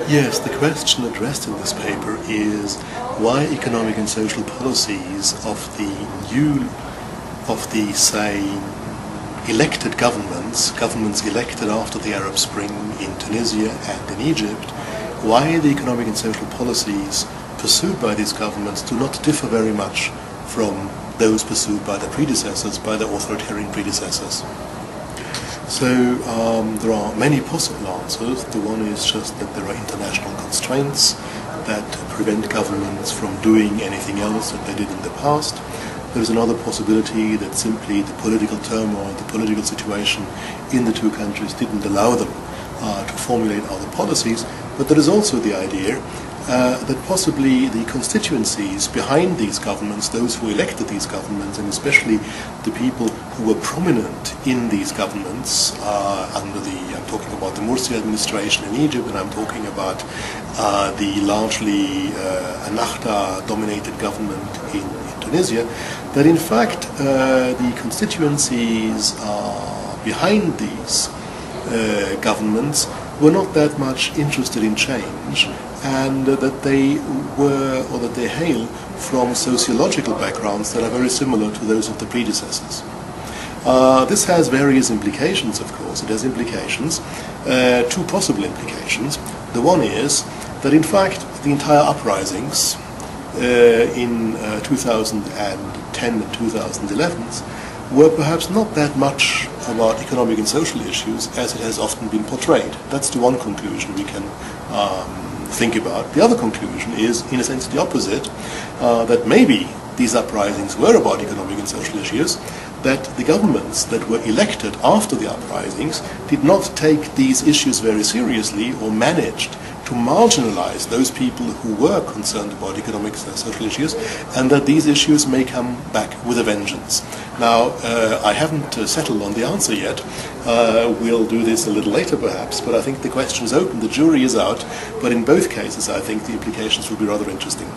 Yes, the question addressed in this paper is why economic and social policies of the say, elected governments elected after the Arab Spring in Tunisia and in Egypt, why the economic and social policies pursued by these governments do not differ very much from those pursued by their predecessors, by their authoritarian predecessors. So there are many possible answers. The one is just that there are international constraints that prevent governments from doing anything else that they did in the past. There is another possibility that simply the political turmoil, the political situation in the two countries didn't allow them to formulate other policies. But there is also the idea that possibly the constituencies behind these governments, those who elected these governments, and especially the people who were prominent in these governments I'm talking about the Morsi administration in Egypt, and I'm talking about the largely Ennahda-dominated government in Tunisia, that in fact the constituencies behind these governments were not that much interested in change, and that they were, or that they hail from sociological backgrounds that are very similar to those of the predecessors. This has various implications, of course. It has implications, two possible implications. The one is that in fact the entire uprisings in 2010 and 2011 were perhaps not that much about economic and social issues as it has often been portrayed. That's the one conclusion we can think about. The other conclusion is, in a sense, the opposite, that maybe these uprisings were about economic and social issues, that the governments that were elected after the uprisings did not take these issues very seriously, or managed to marginalize those people who were concerned about economic and social issues, and that these issues may come back with a vengeance. Now, I haven't settled on the answer yet. We'll do this a little later perhaps, but I think the question is open, the jury is out, but in both cases I think the implications will be rather interesting.